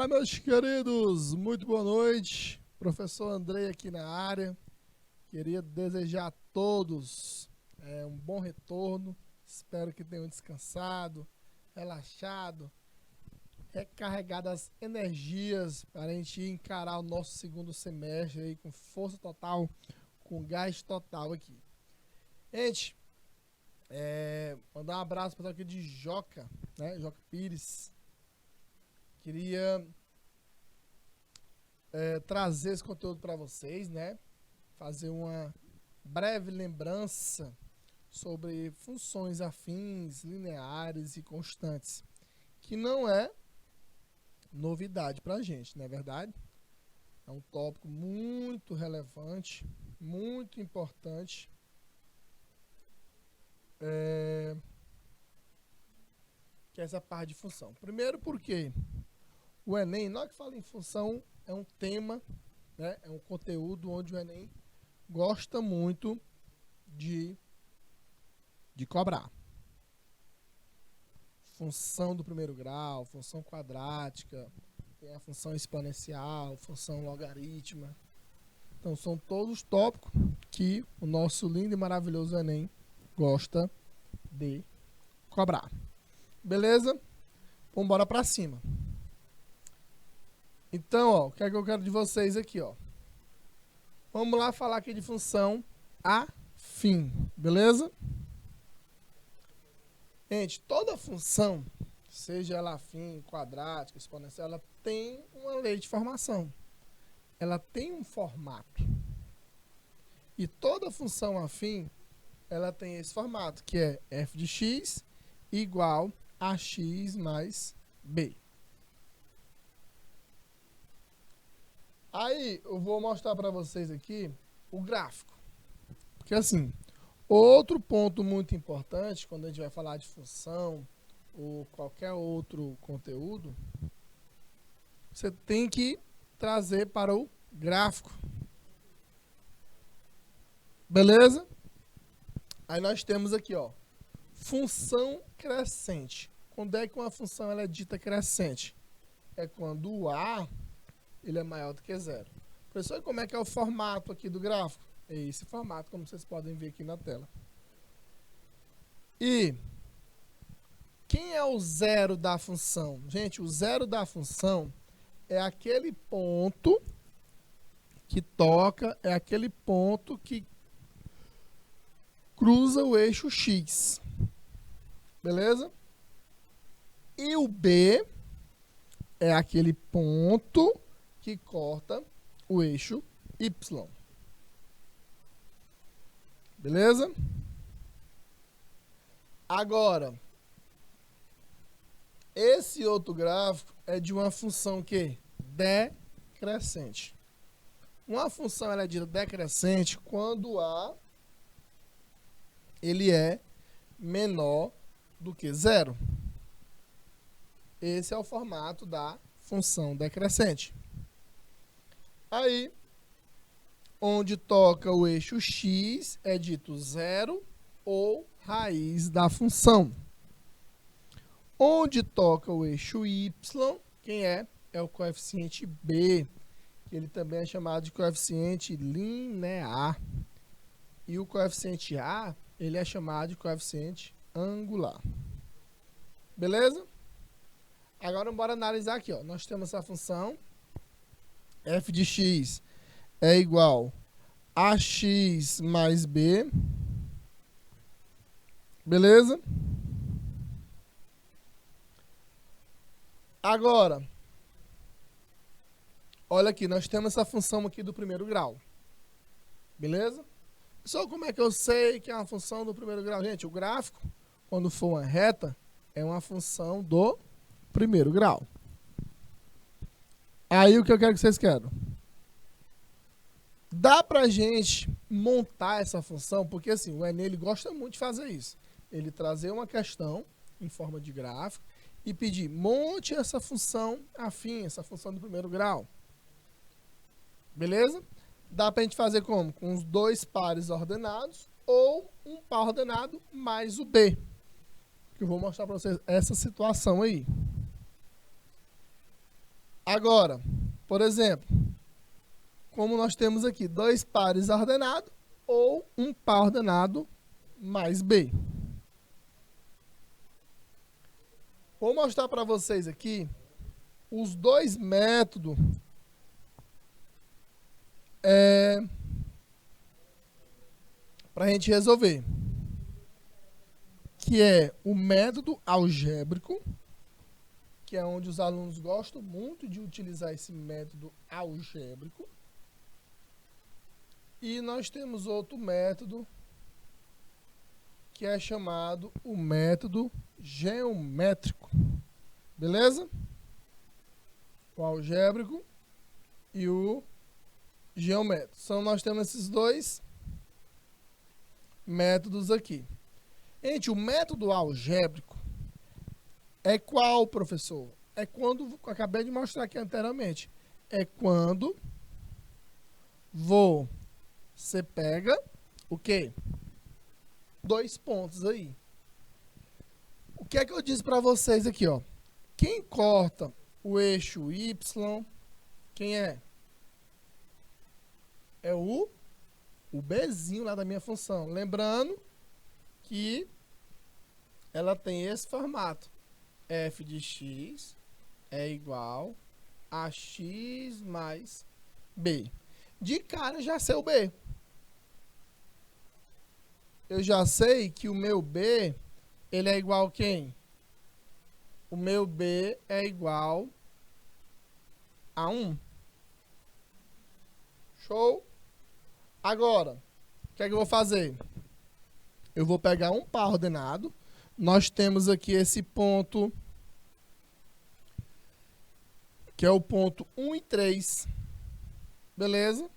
Fala, meus queridos, muito boa noite. Professor Andrei aqui na área. Queria desejar a todos um bom retorno. Espero que tenham descansado, relaxado, recarregado as energias para a gente encarar o nosso segundo semestre aí com força total, com gás total aqui. Gente, mandar um abraço para o pessoal aqui de Joca, né? Joca Pires. Queria trazer esse conteúdo para vocês, né? Fazer uma breve lembrança sobre funções afins, lineares e constantes, que não é novidade para a gente, não é verdade? É um tópico muito relevante, muito importante, que é essa parte de função. Primeiro porque o Enem, na hora que fala em função, é um tema, né? É um conteúdo onde o Enem gosta muito de cobrar. Função do primeiro grau, função quadrática, tem a função exponencial, função logarítmica. Então são todos tópicos que o nosso lindo e maravilhoso Enem gosta de cobrar. Beleza? Vamos embora pra cima. Então, ó, o que é que eu quero de vocês aqui, ó? Vamos lá falar aqui de função afim, beleza? Gente, toda função, seja ela afim, quadrática, exponencial, ela tem uma lei de formação. Ela tem um formato. E toda função afim, ela tem esse formato, que é f de x igual a x mais b. Aí, eu vou mostrar para vocês aqui o gráfico. Porque assim, outro ponto muito importante, quando a gente vai falar de função ou qualquer outro conteúdo, você tem que trazer para o gráfico. Beleza? Aí nós temos aqui, ó, função crescente. Quando é que uma função ela é dita crescente? É quando o A ele é maior do que zero. Professor, como é que é o formato aqui do gráfico? É esse formato, como vocês podem ver aqui na tela. E quem é o zero da função? Gente, o zero da função é aquele ponto que toca, é aquele ponto que cruza o eixo X. Beleza? E o B é aquele ponto que corta o eixo Y. Beleza? Agora, esse outro gráfico é de uma função que decrescente. Uma função ela é dita decrescente quando A ele é menor do que zero. Esse é o formato da função decrescente. Aí, onde toca o eixo x é dito zero ou raiz da função. Onde toca o eixo y, quem é? É o coeficiente b, que ele também é chamado de coeficiente linear. E o coeficiente a, ele é chamado de coeficiente angular. Beleza? Agora, bora analisar aqui, ó. Nós temos essa função f de x é igual a x mais b. Beleza? Agora, olha aqui, nós temos essa função aqui do primeiro grau. Beleza? Só como é que eu sei que é uma função do primeiro grau? Gente, o gráfico, quando for uma reta, é uma função do primeiro grau. Aí o que eu quero que vocês queiram? Dá pra gente montar essa função, porque assim, o Enem ele gosta muito de fazer isso. Ele trazer uma questão em forma de gráfico e pedir, monte essa função afim, essa função do primeiro grau. Beleza? Dá pra gente fazer como? Com os dois pares ordenados ou um par ordenado mais o B. Que eu vou mostrar pra vocês essa situação aí. Agora, por exemplo, como nós temos aqui 2 pares ordenados ou um par ordenado mais B. Vou mostrar para vocês aqui os 2 métodos para a gente resolver, que é o método algébrico, que é onde os alunos gostam muito de utilizar esse método algébrico. E nós temos outro método, que é chamado o método geométrico. Beleza? O algébrico e o geométrico. Então, nós temos esses 2 métodos aqui. Gente, o método algébrico é qual, professor? É quando, eu acabei de mostrar aqui anteriormente, é quando você pega o quê? 2 pontos aí. O que é que eu disse para vocês aqui, ó? Quem corta o eixo Y, quem é? É o Bzinho lá da minha função. Lembrando que ela tem esse formato. F de x é igual a x mais b. De cara, já sei o b. Eu já sei que o meu b, ele é igual a quem? O meu b é igual a 1. Show? Agora, o que é que eu vou fazer? Eu vou pegar um par ordenado. Nós temos aqui esse ponto, que é o ponto 1 e 3. Beleza?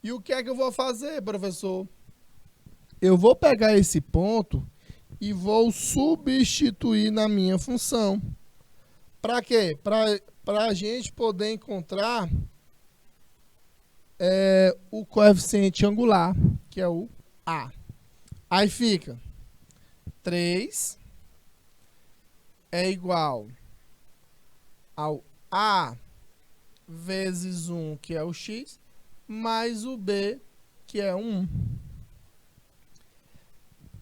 E o que é que eu vou fazer, professor? Eu vou pegar esse ponto e vou substituir na minha função. Para quê? Para a gente poder encontrar o coeficiente angular, que é o A. Aí fica 3 é igual ao A vezes 1, que é o x, mais o B, que é 1.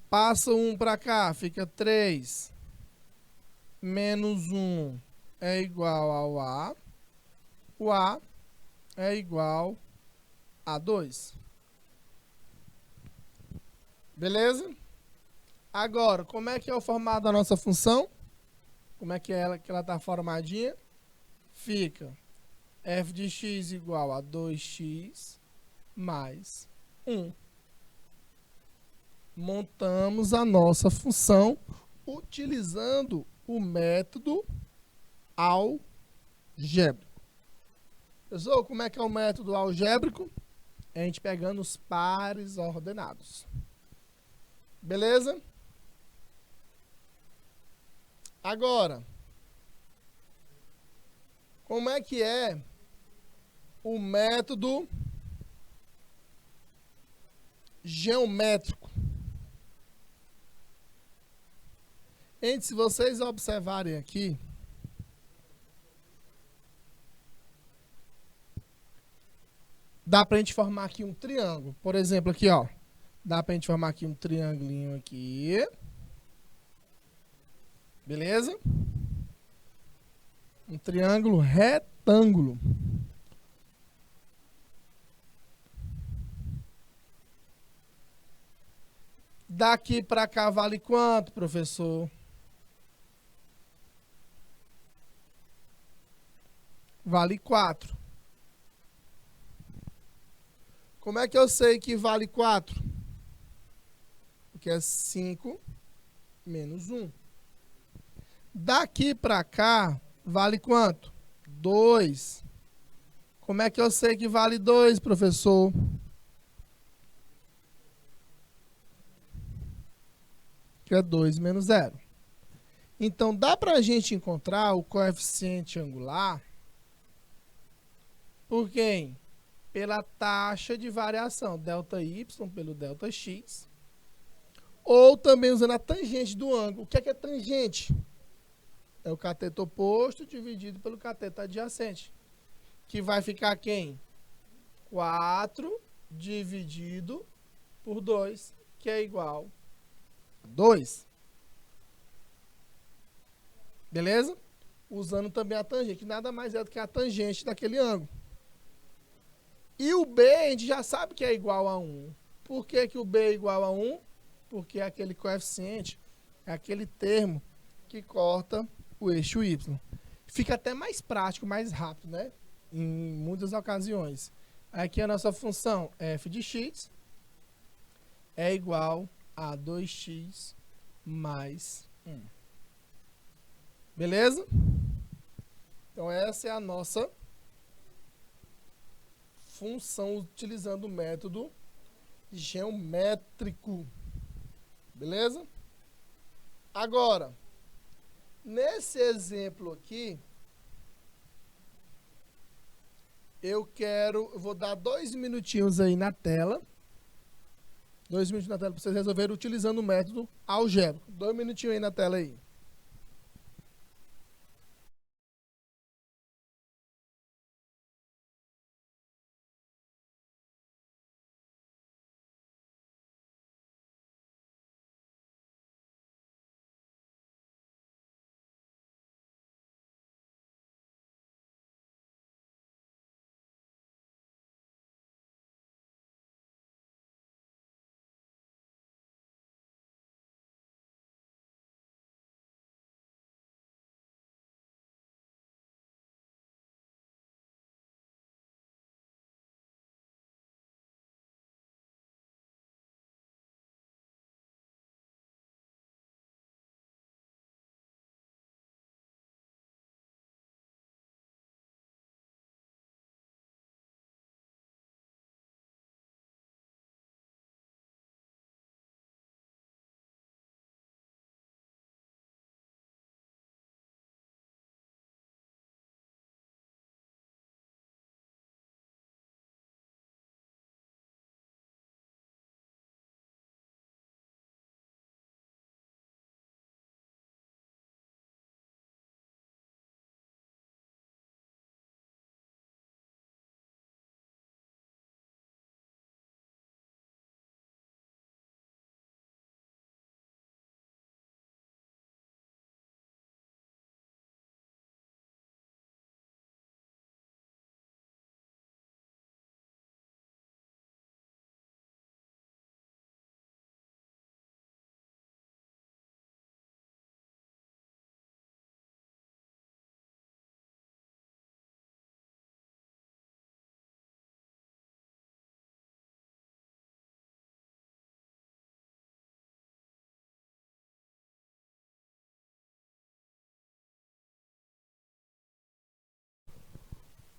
Passa 1 para cá, fica 3 menos 1 é igual ao A. O A é igual a 2. Beleza? Agora, como é que é o formato da nossa função? Como é que ela está formadinha? Fica f de x igual a 2x mais 1. Montamos a nossa função utilizando o método algébrico. Pessoal, como é que é o método algébrico? É a gente pegando os pares ordenados. Beleza? Agora, como é que é o método geométrico? Gente, se vocês observarem aqui, dá pra gente formar aqui um triângulo. Por exemplo, aqui, ó. Dá pra gente formar aqui um triangulinho aqui. Beleza? Um triângulo retângulo. Daqui pra cá vale quanto, professor? Vale 4. Como é que eu sei que vale 4? Porque é 5 menos 1. Daqui para cá, vale quanto? 2. Como é que eu sei que vale 2, professor? Que é 2 menos 0. Então, dá para a gente encontrar o coeficiente angular por quem? Pela taxa de variação, ΔY pelo ΔX, ou também usando a tangente do ângulo. O que é tangente? É o cateto oposto dividido pelo cateto adjacente. Que vai ficar quem? 4 dividido por 2, que é igual a 2. Beleza? Usando também a tangente, que nada mais é do que a tangente daquele ângulo. E o B a gente já sabe que é igual a 1. Por que, que o B é igual a 1? Porque aquele coeficiente é aquele termo que corta o eixo Y. Fica até mais prático, mais rápido, né? Em muitas ocasiões. Aqui a nossa função f de x é igual a 2x mais 1. Beleza? Então essa é a nossa função utilizando o método geométrico. Beleza? Agora, nesse exemplo aqui, eu vou dar 2 minutinhos aí na tela. 2 minutinhos na tela para vocês resolverem utilizando o método algébrico. 2 minutinhos aí na tela aí.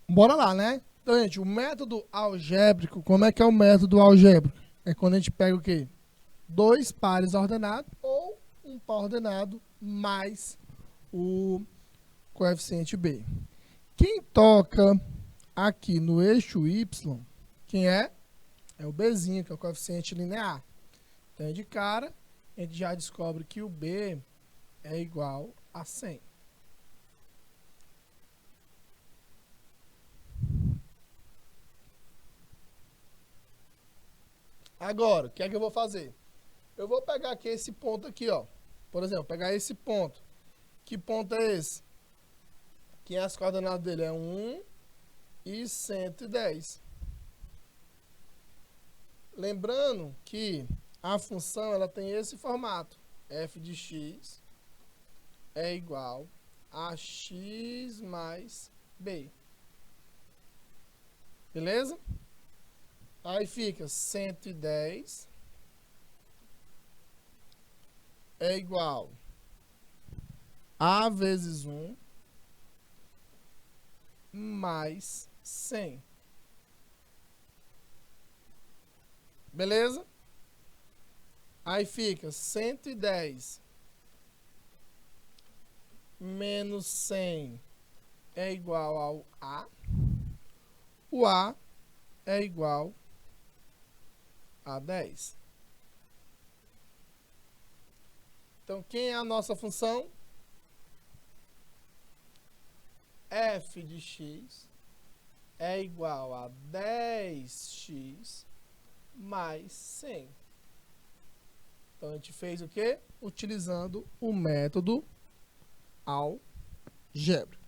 Bora lá, né? Então, gente, o método algébrico, como é que é o método algébrico? É quando a gente pega o quê? 2 pares ordenados ou um par ordenado mais o coeficiente B. Quem toca aqui no eixo Y, quem é? É o Bzinho, que é o coeficiente linear. Então, de cara, a gente já descobre que o B é igual a 100. Agora, o que é que eu vou fazer? Eu vou pegar aqui esse ponto aqui, ó. Por exemplo, pegar esse ponto. Que ponto é esse? Que as coordenadas dele é 1 e 110. Lembrando que a função ela tem esse formato. F de x é igual a x mais b. Beleza? Aí fica 110 é igual a vezes 1 mais 100. Beleza? Aí fica 110 menos 100 é igual ao A. O A é igual a 10. Então, quem é a nossa função? f de x é igual a 10x mais 100. Então, a gente fez o quê? Utilizando o método algébrico.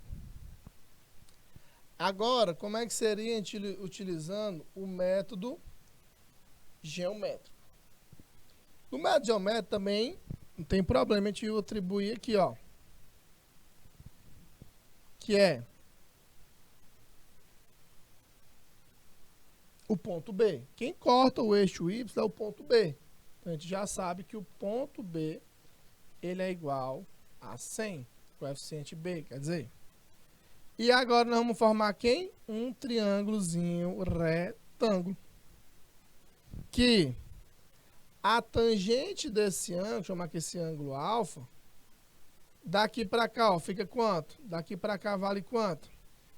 Agora, como é que seria a gente utilizando o método geométrico? No método geométrico também não tem problema a gente atribuir aqui, ó. Que é o ponto B. Quem corta o eixo Y é o ponto B. Então, a gente já sabe que o ponto B ele é igual a 100, coeficiente B, quer dizer. E agora nós vamos formar quem? Um triângulozinho retângulo. Que a tangente desse ângulo, chamar aqui esse ângulo alfa, daqui para cá, ó, fica quanto? Daqui para cá vale quanto?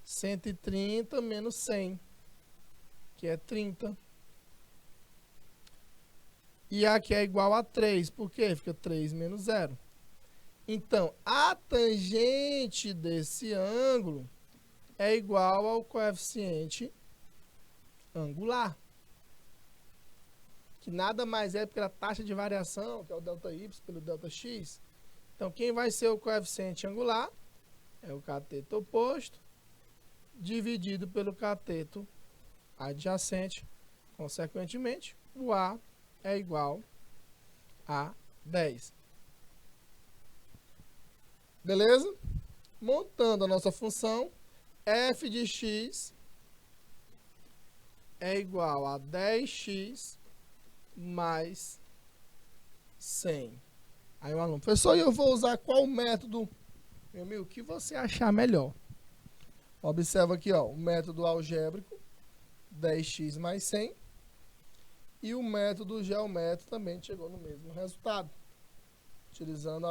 130 menos 100, que é 30. E aqui é igual a 3, por quê? Fica 3 menos 0. Então, a tangente desse ângulo é igual ao coeficiente angular, que nada mais é pela taxa de variação, que é o ΔY pelo ΔX. Então, quem vai ser o coeficiente angular é o cateto oposto, dividido pelo cateto adjacente. Consequentemente, o A é igual a 10. Beleza? Montando a nossa função, f de x é igual a 10x mais 100. Aí o aluno, professor, eu vou usar qual método? Meu amigo, o que você achar melhor. Observa aqui, ó, o método algébrico, 10x mais 100. E o método geométrico também chegou no mesmo resultado. Utilizando,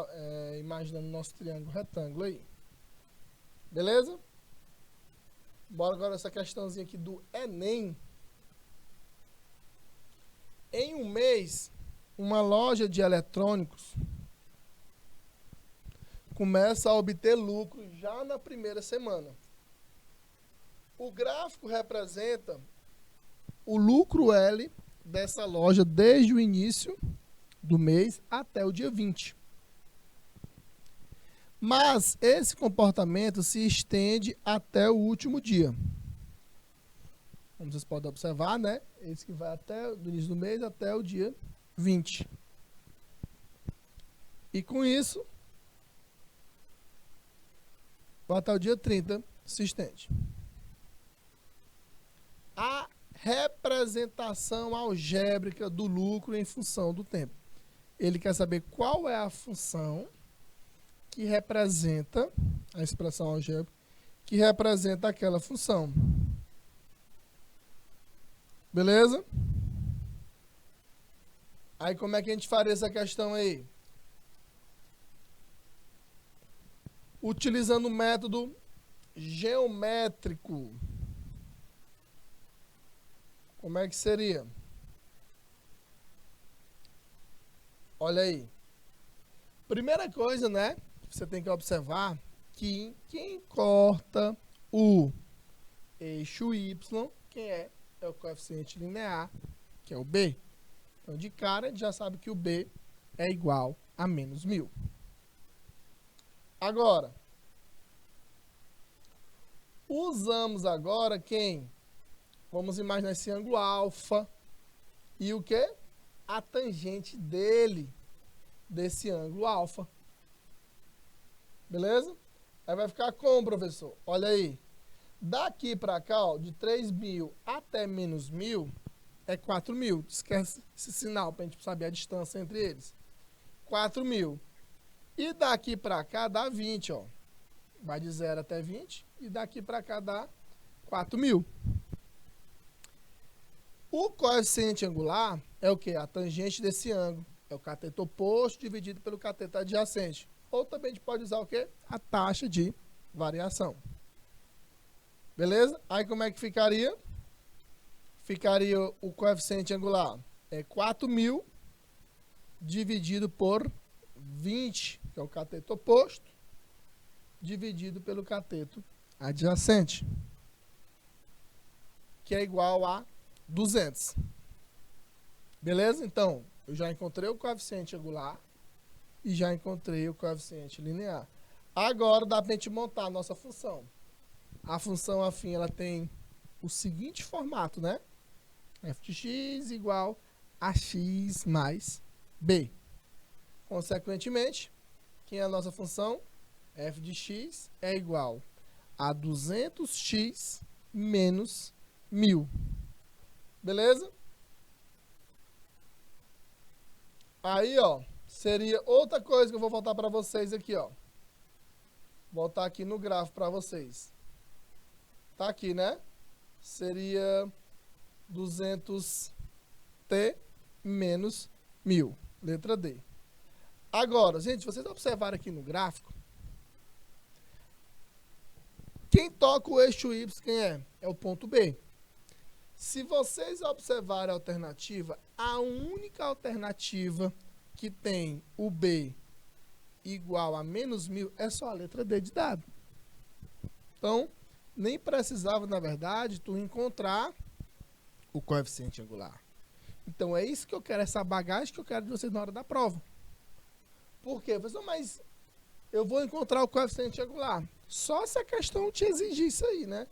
imaginando nosso triângulo retângulo aí. Beleza? Bora agora essa questãozinha aqui do Enem. Em um mês, uma loja de eletrônicos começa a obter lucro já na primeira semana. O gráfico representa o lucro L dessa loja desde o início do mês até o dia 20. Mas esse comportamento se estende até o último dia. Como vocês podem observar, né? Esse que vai até do início do mês até o dia 20. E com isso, até o dia 30 se estende. A representação algébrica do lucro em função do tempo. Ele quer saber qual é a função que representa, a expressão algébrica, que representa aquela função. Beleza? Aí como é que a gente faria essa questão aí? Utilizando o método geométrico. Como é que seria? Olha aí. Primeira coisa, né? Que você tem que observar que quem corta o eixo Y, quem é? É o coeficiente linear, que é o B. Então, de cara, a gente já sabe que o B é igual a menos 1000. Agora, usamos agora quem? Vamos imaginar esse ângulo alfa e o quê? A tangente dele, desse ângulo alfa. Beleza? Aí vai ficar como, professor? Olha aí. Daqui para cá, ó, de 3.000 até menos 1.000, é 4.000. Esquece esse sinal para a gente saber a distância entre eles. 4.000. E daqui para cá dá 20, ó. Vai de 0 até 20. E daqui para cá dá 4.000. O coeficiente angular é o quê? A tangente desse ângulo. É o cateto oposto dividido pelo cateto adjacente. Ou também a gente pode usar o quê? A taxa de variação. Beleza? Aí como é que ficaria? Ficaria o coeficiente angular. É 4.000 dividido por 20, que é o cateto oposto, dividido pelo cateto adjacente, que é igual a 200. Beleza? Então, eu já encontrei o coeficiente angular e já encontrei o coeficiente linear. Agora dá para a gente montar a nossa função. A função afim, ela tem o seguinte formato, né? F de x igual a x mais b. Consequentemente, quem é a nossa função? F de x é igual a 200x menos 1000. Beleza? Aí, ó, seria outra coisa que eu vou voltar para vocês aqui, ó. Voltar aqui no gráfico para vocês. Tá aqui, né? Seria 200t menos 1000. Letra D. Agora, gente, vocês observaram aqui no gráfico, quem toca o eixo Y, quem é? É o ponto B. Se vocês observarem a alternativa, a única alternativa que tem o B igual a menos 1000 é só a letra D de dado. Então, nem precisava, na verdade, tu encontrar o coeficiente angular. Então, é isso que eu quero, essa bagagem que eu quero de vocês na hora da prova. Por quê? Professor, mas eu vou encontrar o coeficiente angular. Só se a questão te exigir isso aí, né?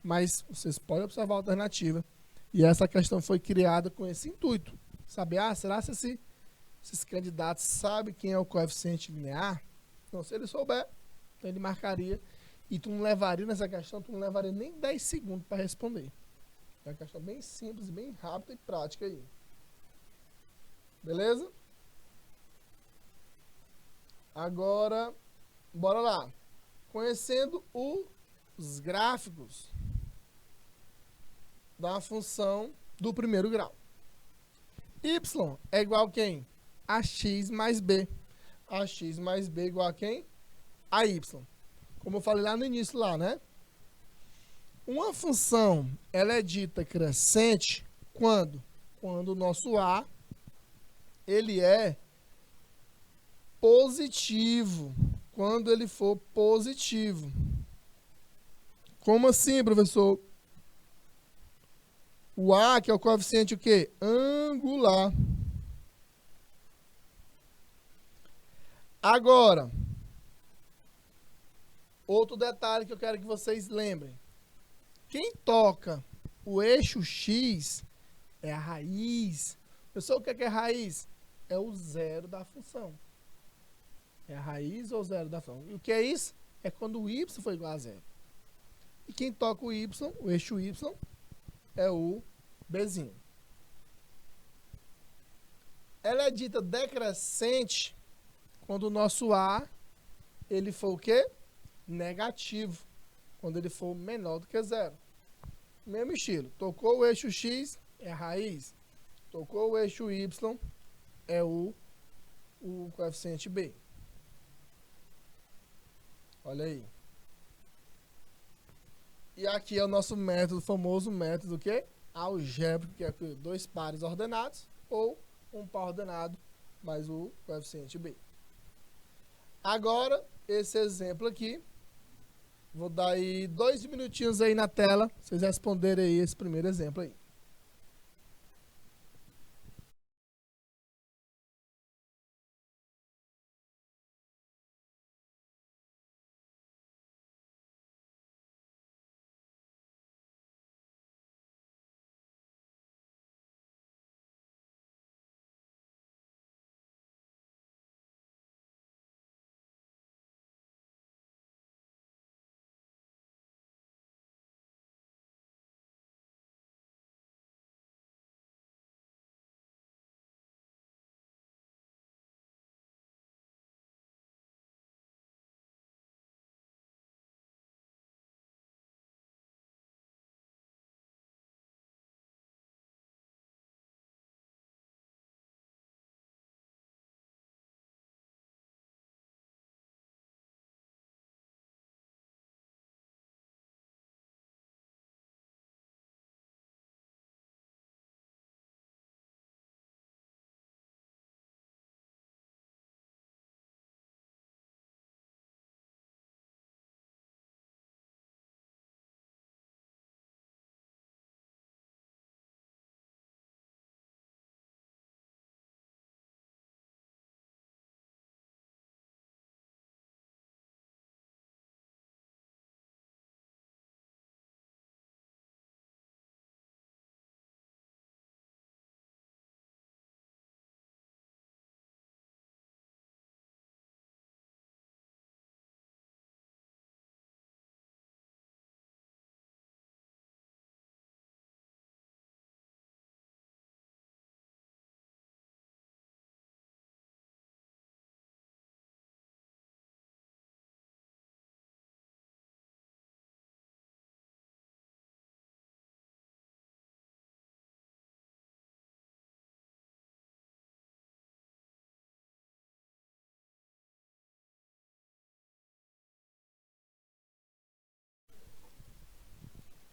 Mas vocês podem observar a alternativa. E essa questão foi criada com esse intuito. Saber, será que esses candidatos sabem quem é o coeficiente linear? Então, se ele souber, então ele marcaria. E tu não levaria nessa questão, tu não levaria nem 10 segundos para responder. É uma questão bem simples, bem rápida e prática aí. Beleza? Agora, bora lá. Conhecendo os gráficos da função do primeiro grau. Y é igual a quem? A x mais b. A x mais b é igual a quem? A y. Como eu falei lá no início, lá, né? Uma função, ela é dita crescente quando? Quando o nosso a, ele é positivo. Quando ele for positivo. Como assim, professor? O A, que é o coeficiente o quê? Angular. Agora, outro detalhe que eu quero que vocês lembrem. Quem toca o eixo X é a raiz. Pessoal, o que é raiz? É o zero da função. É a raiz ou zero da função. E o que é isso? É quando o Y for igual a zero. E quem toca o Y, o eixo Y, é o Bzinho. Ela é dita decrescente quando o nosso A, ele for o quê? Negativo. Quando ele for menor do que zero. Mesmo estilo. Tocou o eixo X, é a raiz. Tocou o eixo Y, é o coeficiente B. Olha aí. E aqui é o nosso método, famoso método que algébrico, que é dois pares ordenados ou um par ordenado mais o coeficiente B. Agora, esse exemplo aqui, vou dar aí 2 minutinhos aí na tela, vocês responderem aí esse primeiro exemplo aí.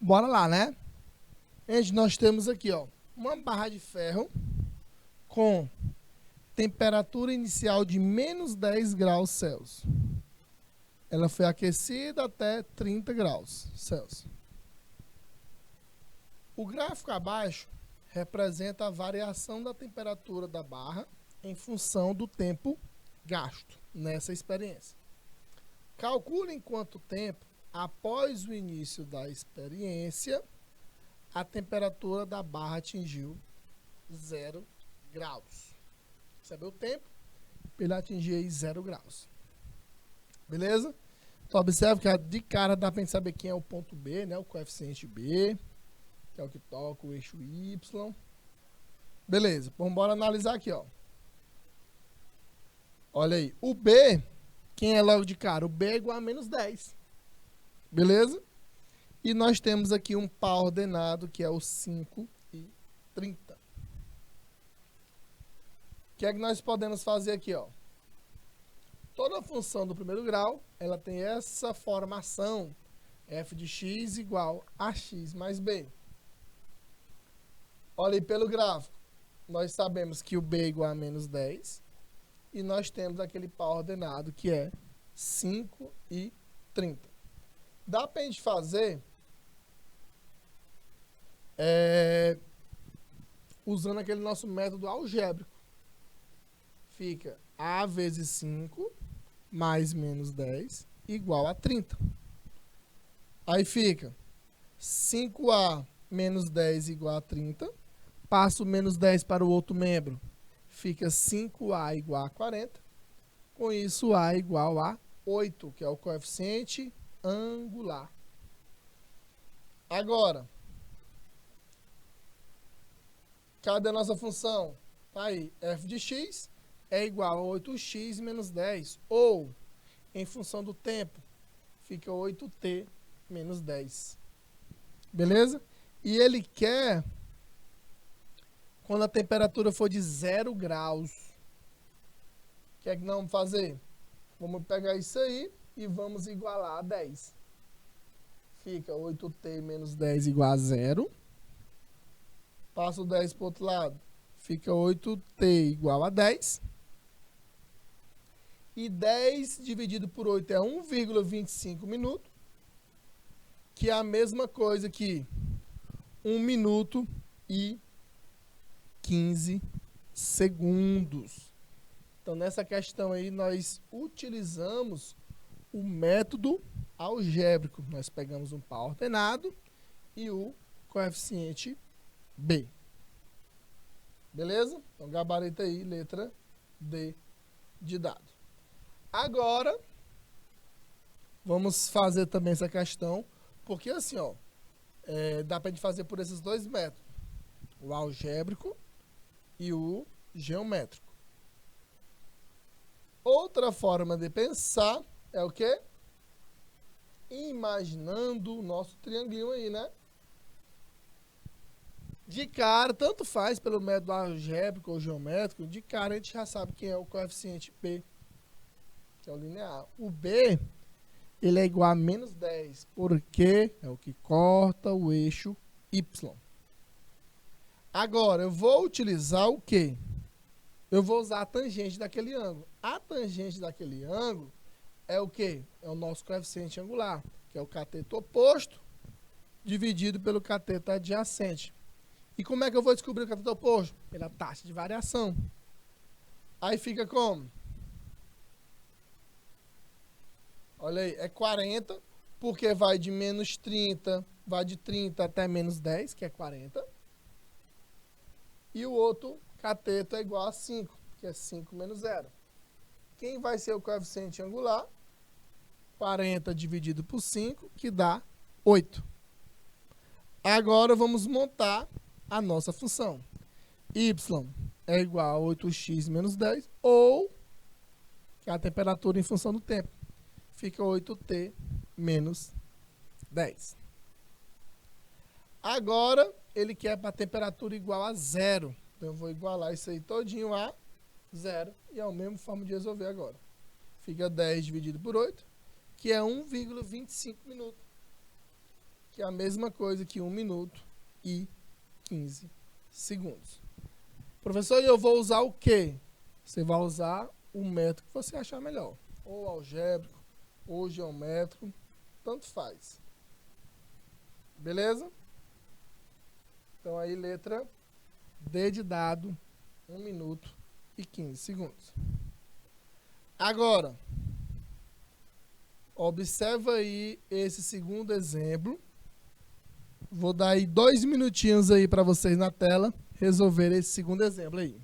Bora lá, né? Gente, nós temos aqui, ó, uma barra de ferro com temperatura inicial de menos 10 graus Celsius. Ela foi aquecida até 30 graus Celsius. O gráfico abaixo representa a variação da temperatura da barra em função do tempo gasto nessa experiência. Calcule em quanto tempo, após o início da experiência, a temperatura da barra atingiu 0 graus. Saber o tempo para ele atingir 0 graus. Beleza? Então, observe que de cara dá para a gente saber quem é o ponto B, né? O coeficiente B, que é o que toca o eixo Y. Beleza, vamos embora analisar aqui, ó. Olha aí, o B, quem é logo de cara? O B é igual a menos 10. Beleza? E nós temos aqui um par ordenado, que é o 5 e 30. O que é que nós podemos fazer aqui, ó? Toda função do primeiro grau, ela tem essa formação, f de x igual a x mais b. Olha aí pelo gráfico, nós sabemos que o b é igual a menos 10, e nós temos aquele par ordenado, que é 5 e 30. Dá para a gente fazer usando aquele nosso método algébrico. Fica a vezes 5 mais menos 10 igual a 30. Aí fica 5a menos 10 igual a 30. Passo menos 10 para o outro membro. Fica 5a igual a 40. Com isso, a igual a 8, que é o coeficiente angular. Agora, cadê a nossa função? Tá aí, f de x é igual a 8x menos 10. Ou, em função do tempo, fica 8t menos 10. Beleza? E ele quer quando a temperatura for de 0 graus. O que é que nós vamos fazer? Vamos pegar isso aí e vamos igualar a 10. Fica 8t menos 10 igual a 0. Passa o 10 para o outro lado. Fica 8t igual a 10. E 10 dividido por 8 é 1,25 minutos. Que é a mesma coisa que 1 minuto e 15 segundos. Então, nessa questão aí, nós utilizamos o método algébrico. Nós pegamos um par ordenado e o coeficiente B. Beleza? Então, gabarito aí, letra D de dado. Agora, vamos fazer também essa questão, porque assim, ó, dá para a gente fazer por esses dois métodos, o algébrico e o geométrico. Outra forma de pensar é o quê? Imaginando o nosso triangulinho aí, né? De cara, tanto faz pelo método algébrico ou geométrico, de cara a gente já sabe quem é o coeficiente B, que é o linear. O B, ele é igual a menos 10, porque é o que corta o eixo Y. Agora, eu vou utilizar o quê? Eu vou usar a tangente daquele ângulo. A tangente daquele ângulo é o quê? É o nosso coeficiente angular, que é o cateto oposto dividido pelo cateto adjacente. E como é que eu vou descobrir o cateto oposto? Pela taxa de variação. Aí fica como? Olha aí, é 40, porque vai de menos 30, vai de 30 até menos 10, que é 40. E o outro cateto é igual a 5, que é 5 menos 0. Quem vai ser o coeficiente angular? 40 dividido por 5, que dá 8. Agora vamos montar a nossa função. Y é igual a 8x menos 10, ou que é a temperatura em função do tempo. Fica 8t menos 10. Agora, ele quer para a temperatura igual a 0. Então, eu vou igualar isso aí todinho a 0. E é a mesma forma de resolver agora. Fica 10 dividido por 8, que é 1,25 minutos. Que que é a mesma coisa que 1 minuto e 15 segundos. Professor, e eu vou usar o quê? Você vai usar o método que você achar melhor. Ou algébrico, ou geométrico, tanto faz. Beleza? Então aí letra D de dado, 1 minuto e 15 segundos. Agora, observa aí esse segundo exemplo. Vou dar aí 2 minutinhos aí para vocês na tela resolver esse segundo exemplo aí.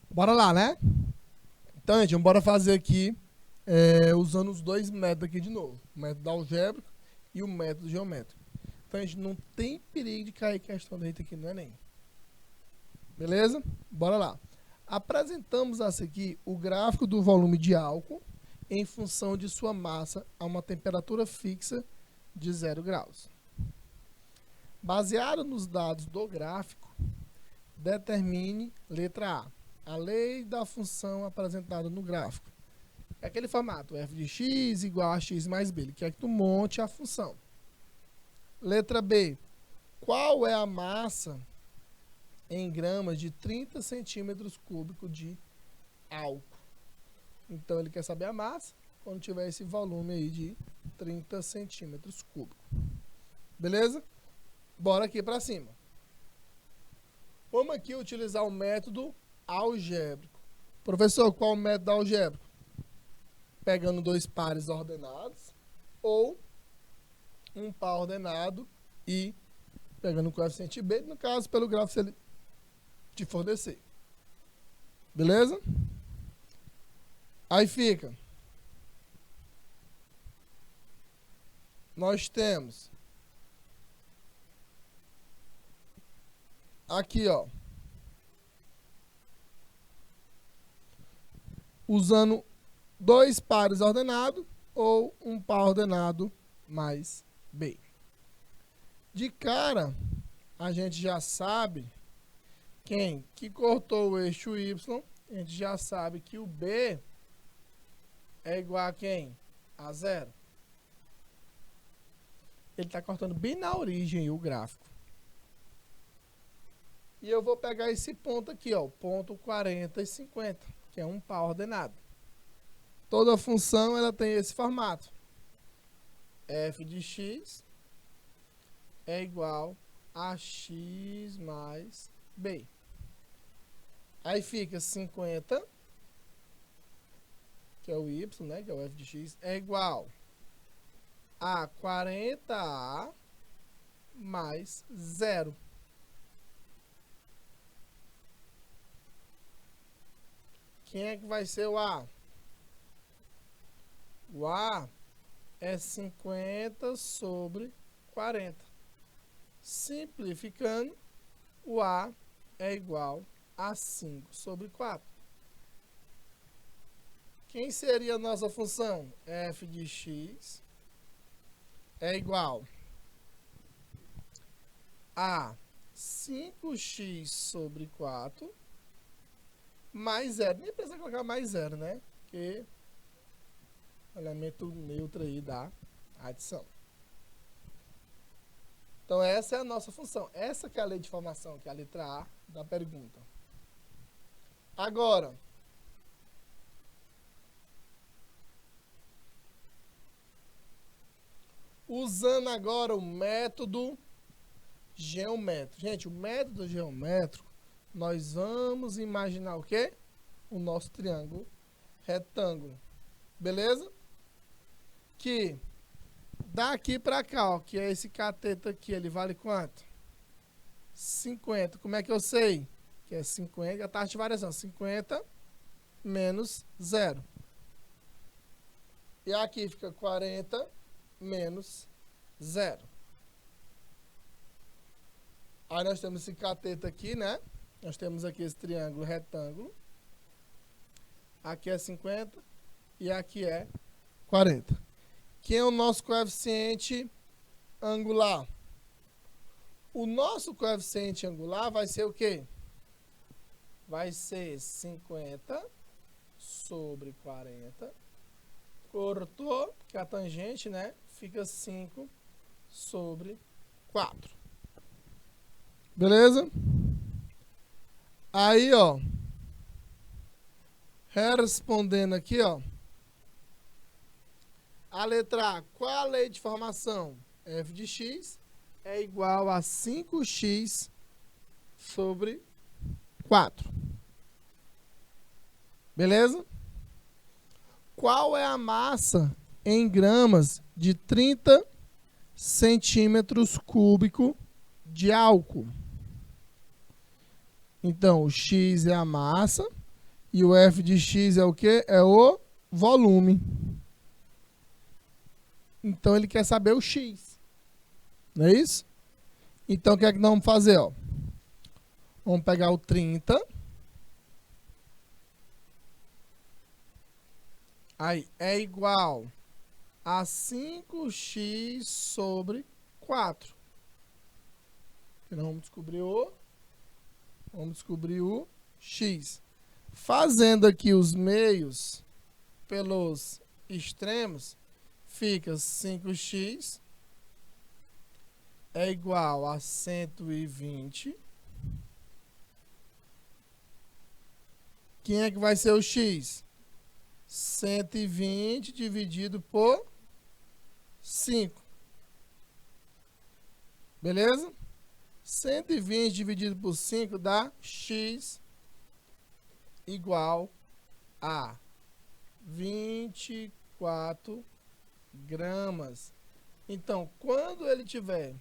Bora lá, né? Então, gente, bora fazer aqui usando os dois métodos aqui de novo. O método algébrico e o método geométrico. Então, a gente não tem perigo de cair questão da gente aqui no Enem. Beleza? Bora lá. Apresentamos a seguir o gráfico do volume de álcool em função de sua massa a uma temperatura fixa de 0 graus. Baseado nos dados do gráfico, determine, letra A lei da função apresentada no gráfico. É aquele formato, f de x igual a x mais b. Ele quer que tu monte a função. Letra B. Qual é a massa em gramas de 30 centímetros cúbicos de álcool? Então, ele quer saber a massa quando tiver esse volume aí de 30 centímetros cúbicos. Beleza? Bora aqui para cima. Vamos aqui utilizar o método algébrico. Professor, qual o método algébrico? Pegando dois pares ordenados ou um par ordenado e pegando o coeficiente B, no caso, pelo gráfico se ele te fornecer. Beleza? Aí fica. Nós temos aqui, ó. Usando dois pares ordenados ou um par ordenado mais B. De cara, a gente já sabe quem que cortou o eixo Y, a gente já sabe que o B é igual a quem? A 0. Ele está cortando bem na origem o gráfico. E eu vou pegar esse ponto aqui, ó, ponto 40 e 50, que é um par ordenado. Toda função ela tem esse formato. F de x é igual AX mais B. Aí fica 50, que é o Y, né, que é o f de x, é igual a 40A mais 0. Quem é que vai ser o A? O A é 50 sobre 40. Simplificando, o A é igual a 5 sobre 4. Quem seria a nossa função? F de x é igual a 5x sobre 4 mais 0. Nem precisa colocar mais 0, né? Porque o elemento neutro aí da adição. Então, essa é a nossa função. Essa que é a lei de formação, que é a letra A da pergunta. Agora, usando agora o método geométrico. Gente, o método geométrico, nós vamos imaginar o quê? O nosso triângulo retângulo. Beleza? Que daqui para cá, ó, que é esse cateto aqui, ele vale quanto? 50. Como é que eu sei? Que é 50, a taxa de variação, 50 menos 0. E aqui fica 40 menos 0. Aí nós temos esse cateto aqui, né? Nós temos aqui esse triângulo retângulo. Aqui é 50 e aqui é 40. Quem é o nosso coeficiente angular? O nosso coeficiente angular vai ser o quê? Vai ser 50 sobre 40. Cortou, que é a tangente, né? Fica 5 sobre 4. Beleza? Aí, ó. Respondendo aqui, ó. A letra A, qual é a lei de formação? F de x é igual a 5x sobre 4. Beleza? Qual é a massa em gramas de 30 centímetros cúbicos de álcool? Então, o x é a massa e o F de x é o quê? É o volume. Então, ele quer saber o x. Não é isso? Então, o que é que nós vamos fazer? Ó? Vamos pegar o 30. Aí, é igual a 5x sobre 4. Então, vamos descobrir o x. Fazendo aqui os meios pelos extremos, fica 5x é igual a 120. Quem é que vai ser o x? 120 dividido por 5. Beleza? 120 dividido por 5 dá x igual a 24 gramas. Então, quando ele tiver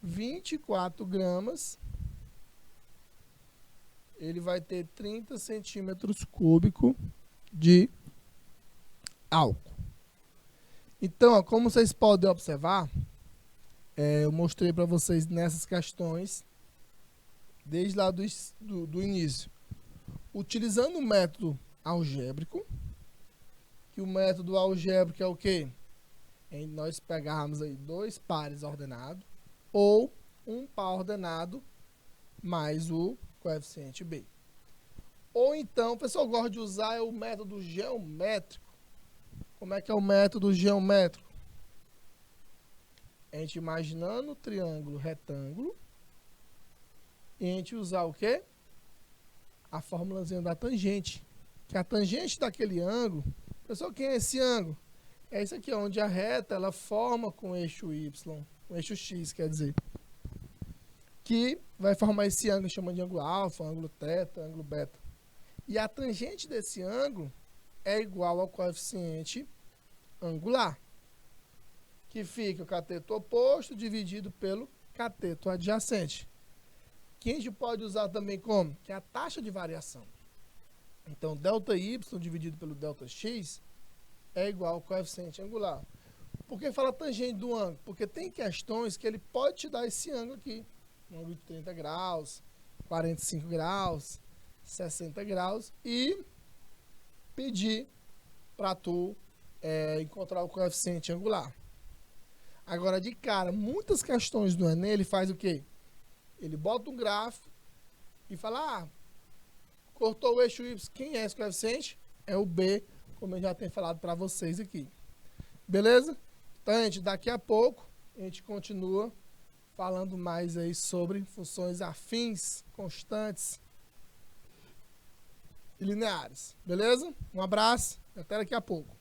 24 gramas, ele vai ter 30 centímetros cúbicos de álcool. Então, ó, como vocês podem observar, eu mostrei para vocês nessas questões, desde lá do início, utilizando o método algébrico, que o método algébrico é o quê? É nós pegarmos aí 2 pares ordenados, ou um par ordenado, mais o coeficiente B. Ou então, o pessoal gosta de usar o método geométrico. Como é que é o método geométrico? A gente imaginando o triângulo retângulo, e a gente usar o quê? A fórmulazinha da tangente. Que a tangente daquele ângulo, pessoal, quem é esse ângulo? É isso aqui, onde a reta ela forma com o eixo Y, com o eixo X, quer dizer. que vai formar esse ângulo, chamando de ângulo alfa, ângulo teta, ângulo beta. E a tangente desse ângulo é igual ao coeficiente angular, que fica o cateto oposto dividido pelo cateto adjacente, que a gente pode usar também como? Que é a taxa de variação. Então, ΔY dividido pelo ΔX é igual ao coeficiente angular. Por que fala tangente do ângulo? Porque tem questões que ele pode te dar esse ângulo aqui, um ângulo de 30 graus, 45 graus, 60 graus, e pedir para tu encontrar o coeficiente angular. Agora, de cara, muitas questões do Enem, ele faz o quê? Ele bota um gráfico e fala, cortou o eixo Y, quem é esse coeficiente? É o B, como eu já tenho falado para vocês aqui. Beleza? Então, gente, daqui a pouco a gente continua falando mais aí sobre funções afins, constantes e lineares. Beleza? Um abraço e até daqui a pouco.